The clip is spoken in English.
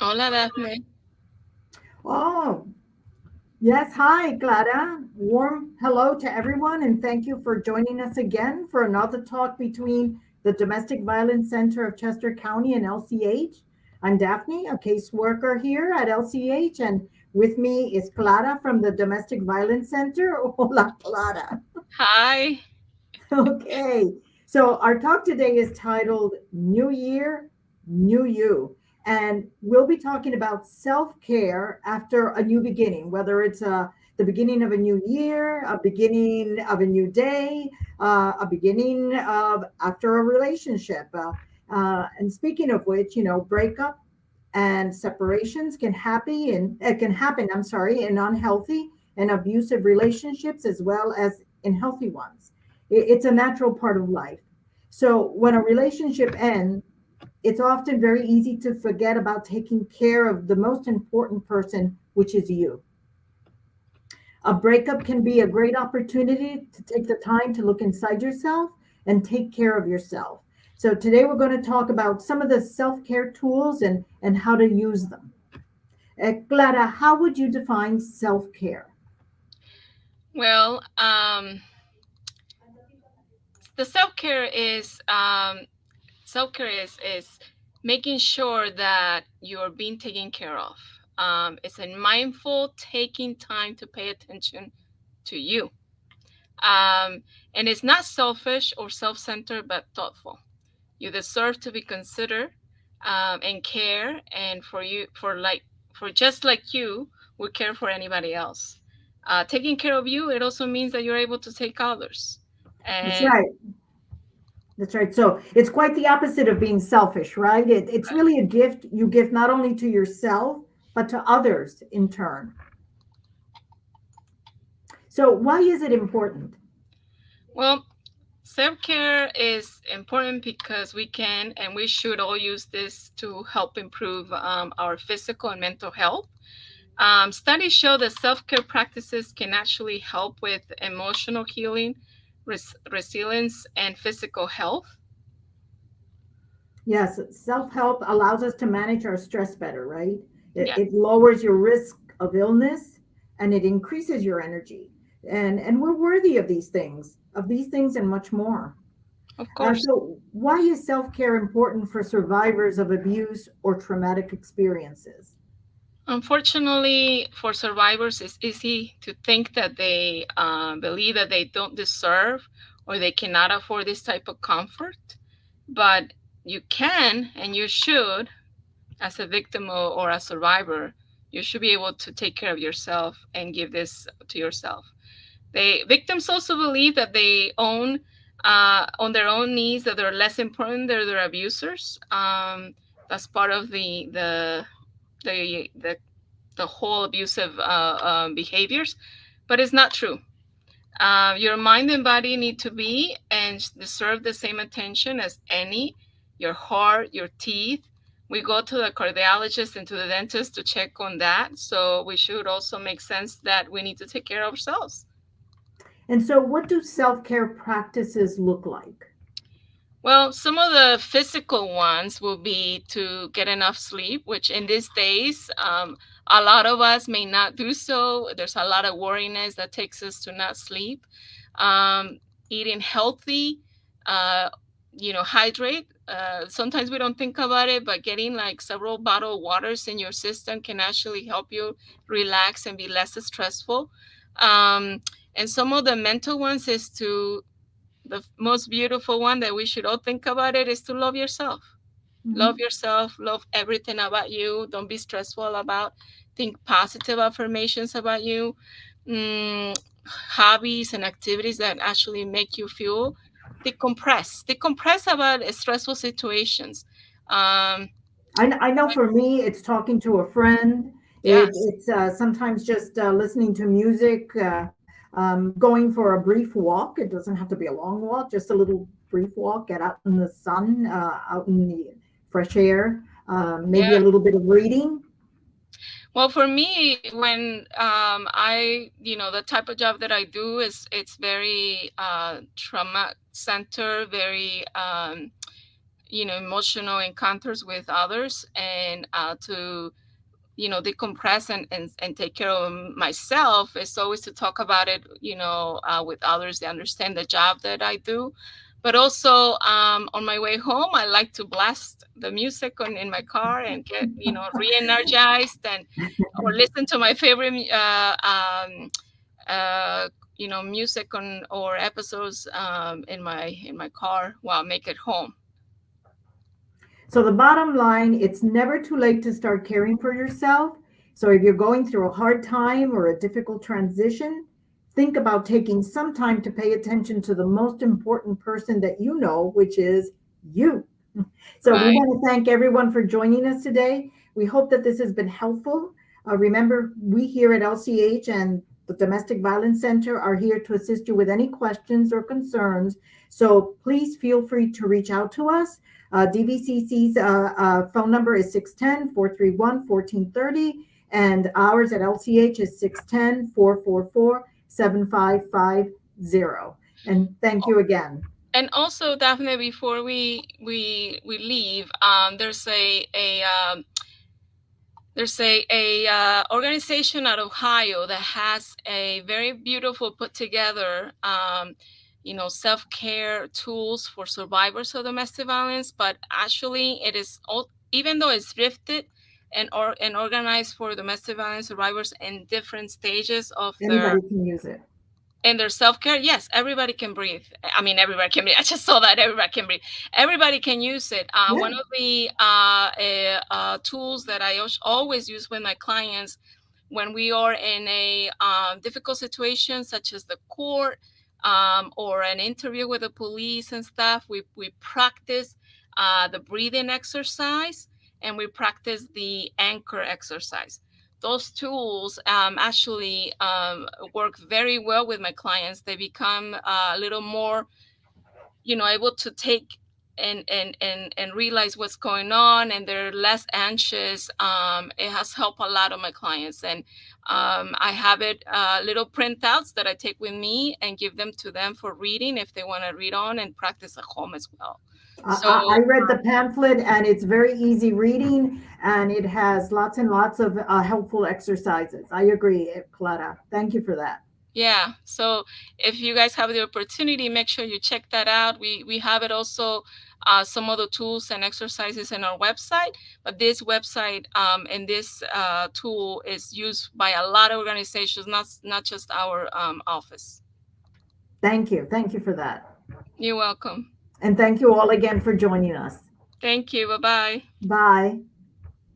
Hola, Daphne. Oh, yes. Hi, Clara. Warm hello to everyone, and thank you for joining us again for another talk between the Domestic Violence Center of Chester County and LCH. I'm Daphne, a caseworker here at LCH, and with me is Clara from the Domestic Violence Center. Hola, Clara. Hi. Okay, so our talk today is titled New Year, New You. And we'll be talking about self care after a new beginning, whether it's the beginning of a new year, a beginning of a new day, a beginning of after a relationship. And speaking of which, breakup and separations can happen, and it can happen, I'm sorry, in unhealthy and abusive relationships as well as in healthy ones. It's a natural part of life. So when a relationship ends, it's often very easy to forget about taking care of the most important person, which is you. A breakup can be a great opportunity to take the time to look inside yourself and take care of yourself. So today we're going to talk about some of the self-care tools and how to use them. Clara, how would you define self-care? Well, the self care is making sure that you're being taken care of. It's a mindful taking time to pay attention to you. Um, and it's not selfish or self-centered, but thoughtful. You deserve to be considered and care, and for just like you would care for anybody else. Taking care of you, it also means that you're able to take others. That's And right. That's right. So it's quite the opposite of being selfish, right? It's really a gift you give not only to yourself, but to others in turn. So why is it important? well, self care is important because we can and we should all use this to help improve our physical and mental health. Studies show that self care practices can actually help with emotional healing, resilience, and physical health. Yes, self-help allows us to manage our stress better, right? It, Yeah, it lowers your risk of illness and it increases your energy. And we're worthy of these things and much more. of course. So why is self-care important for survivors of abuse or traumatic experiences? Unfortunately, for survivors, it's easy to think that they believe that they don't deserve or they cannot afford this type of comfort. But you can and you should, as a victim or a survivor, you should be able to take care of yourself and give this to yourself. They victims also believe that they own on their own needs, that they're less important than their abusers. That's part of the the whole abusive behaviors, but it's not true. Your mind and body need to be and deserve the same attention as any. Your heart, your teeth. We go to the cardiologist and to the dentist to check on that. So we should also make sense that we need to take care of ourselves. And so what do self-care practices look like? Well, some of the physical ones will be to get enough sleep, which in these days, a lot of us may not do so. There's a lot of worriness that takes us to not sleep. Eating healthy, uh, hydrate. Sometimes we don't think about it, but getting like several bottled waters in your system can actually help you relax and be less stressful. Um, and some of the mental ones is to the most beautiful one that we should all think about it is to love yourself. Love Mhm. yourself, love everything about you. Don't be stressful about, think positive affirmations about you. Mm, Hobbies and activities that actually make you feel decompress about stressful situations. Um, I know for me, it's talking to a friend. yes, It's sometimes just listening to music, going for a brief walk. It doesn't have to be a long walk, just a little brief walk, get out in the sun, out in the fresh air, maybe yeah. a little bit of reading. Well, for me, when the type of job that I do is it's very trauma center, very emotional encounters with others, and to decompress and take care of myself is always to talk about it, with others. They understand the job that I do. But also, on my way home, I like to blast the music in my car and get, re-energized, and or listen to my favorite, uh, music on or episodes, in my car while I make it home. So the bottom line, it's never too late to start caring for yourself. So if you're going through a hard time or a difficult transition, think about taking some time to pay attention to the most important person that you know, which is you. So we Right. want to thank everyone for joining us today. We hope that this has been helpful. Remember, we here at LCH and the Domestic Violence Center are here to assist you with any questions or concerns. So please feel free to reach out to us. DVCC's phone number is 610-431-1430, and ours at LCH is 610-444-7550. And thank you again. And also, Daphne, before we leave, there's a organization out of Ohio that has a very beautiful put together, self care tools for survivors of domestic violence. But actually, it is all, even though it's drifted and organized for domestic violence survivors in different stages of their Anybody can use it. and their self-care. Yes, everybody can breathe. I mean, everybody can breathe. I just saw that everybody can breathe. Everybody can use it. Yeah. One of the tools that I always use with my clients when we are in a difficult situation, such as the court, or an interview with the police and stuff, we practice the breathing exercise, and we practice the anchor exercise. Those tools actually work very well with my clients. They become a little more, able to take and realize what's going on, and they're less anxious. It has helped a lot of my clients, and I have it little printouts that I take with me and give them to them for reading if they want to read on and practice at home as well. I So read the pamphlet and it's very easy reading and it has lots and lots of helpful exercises. I agree, Clara. Thank you for that. yeah, so if you guys have the opportunity, make sure you check that out. We have it also, some of the tools and exercises in our website, but this website, and this tool is used by a lot of organizations, not just our office. Thank you. Thank you for that. You're welcome. And thank you all again for joining us. Thank you. Bye bye. Bye.